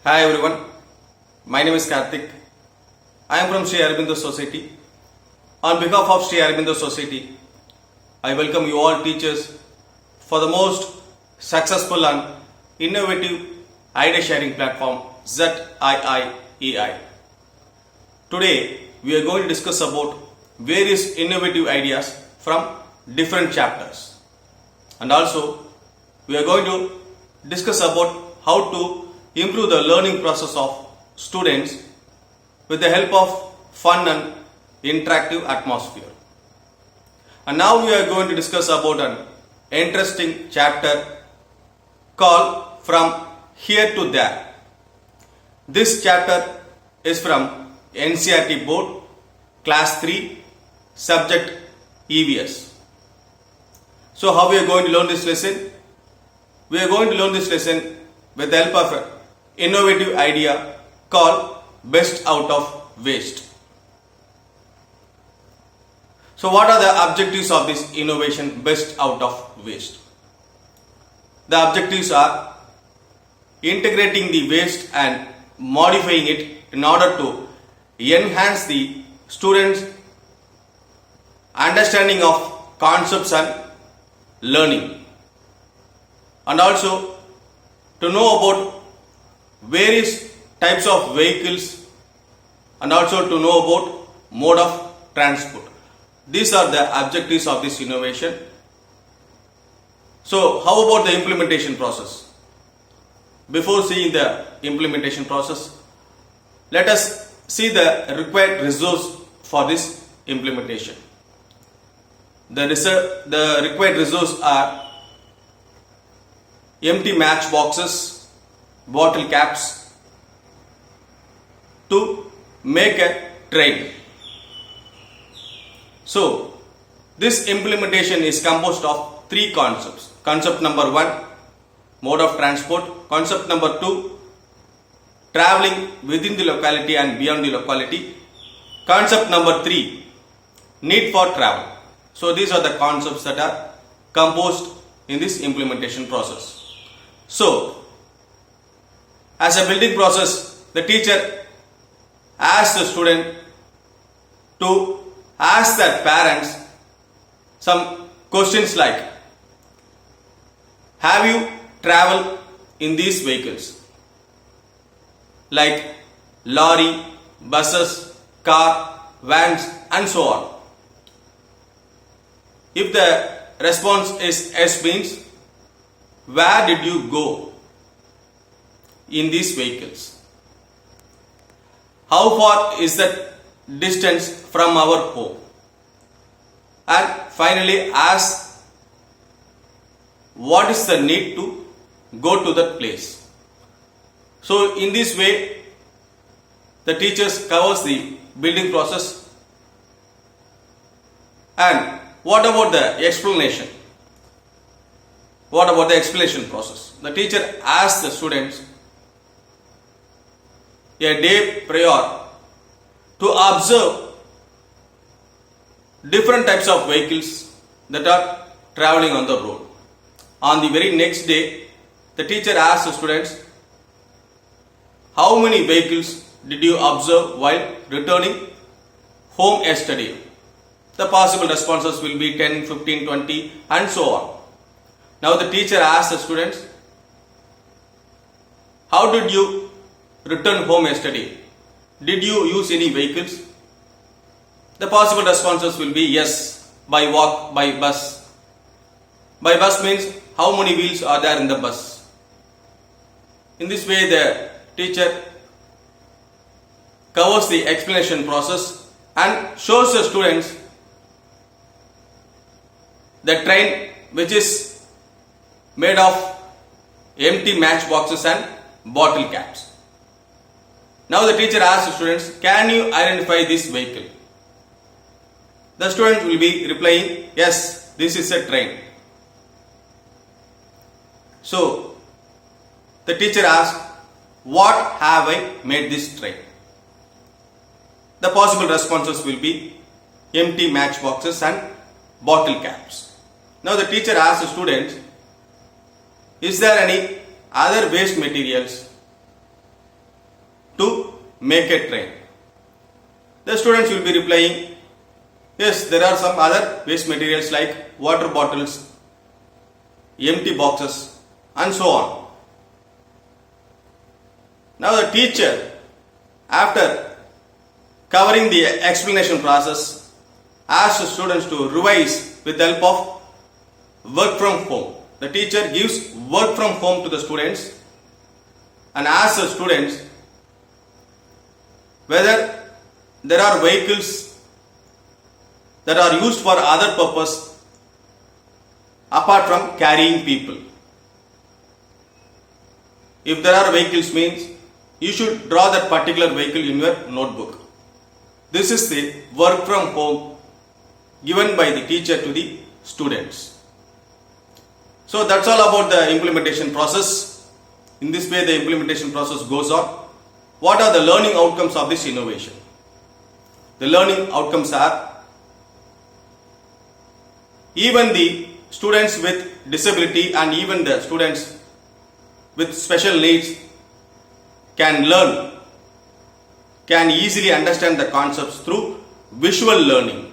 Hi everyone, my name is Karthik. I am from Sri Aurobindo Society. On behalf of Sri Aurobindo Society, I welcome you all teachers for the most successful and innovative idea sharing platform ZIIEI. Today we are going to discuss about various innovative ideas from different chapters, and also we are going to discuss about how to improve the learning process of students with the help of fun and interactive atmosphere. And now we are going to discuss about an interesting chapter called From Here to There. This chapter is from NCERT Board, Class 3, Subject EVS. So how we are going to learn this lesson? We are going to learn this lesson with the help of an innovative idea called Best Out of Waste. So what are the objectives of this innovation Best Out of Waste? The objectives are integrating the waste and modifying it in order to enhance the students' understanding of concepts and learning, and also to know about various types of vehicles, and also to know about mode of transport. These are the objectives of this innovation. So how about the implementation process? Before seeing the implementation process, let us see the required resource for this implementation. The required resource are empty match boxes, bottle caps to make a train. So this implementation is composed of three concepts. Concept number 1, mode of transport. Concept number 2, traveling within the locality and beyond the locality. Concept number 3, need for travel. So these are the concepts that are composed in this implementation process. So as a building process, the teacher asks the student to ask their parents some questions like, have you traveled in these vehicles? Like lorry, buses, car, vans and so on. If the response is yes, means where did you go in these vehicles? How far is that distance from our home? And finally ask, what is the need to go to that place? So in this way the teachers covers the building process. And what about the explanation? What about the explanation process? The teacher asks the students a day prior to observe different types of vehicles that are traveling on the road. On the very next day, the teacher asks the students, how many vehicles did you observe while returning home yesterday? The possible responses will be 10, 15, 20 and so on. Now the teacher asks the students, how did you return home yesterday? Did you use any vehicles? The possible responses will be yes, by walk, by bus. By bus means how many wheels are there in the bus. In this way the teacher covers the explanation process and shows the students the train which is made of empty match boxes and bottle caps. Now the teacher asks the students, can you identify this vehicle? The student will be replying, yes, this is a train. So the teacher asks, what have I made this train? The possible responses will be empty match boxes and bottle caps. Now the teacher asks the students, is there any other waste materials to make a train. The students will be replying, yes, there are some other waste materials like water bottles, empty boxes, and so on. Now the teacher, after covering the explanation process, asks the students to revise with the help of work from home. The teacher gives work from home to the students and asks the students whether there are vehicles that are used for other purpose apart from carrying people. If there are vehicles means you should draw that particular vehicle in your notebook. This is the work from home given by the teacher to the students. So that's all about the implementation process. In this way the implementation process goes on. What are the learning outcomes of this innovation? The learning outcomes are even the students with disability and even the students with special needs can learn, can easily understand the concepts through visual learning.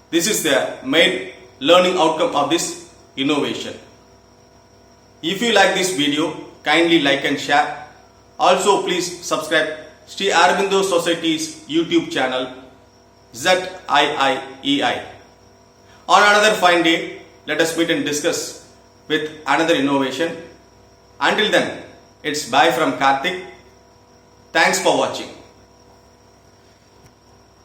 This is the main learning outcome of this innovation. If you like this video, kindly like and share. Also please subscribe Sri Aurobindo Society's YouTube channel ZIIEI. On another fine day, let us meet and discuss with another innovation. Until then, it's bye from Karthik. Thanks for watching.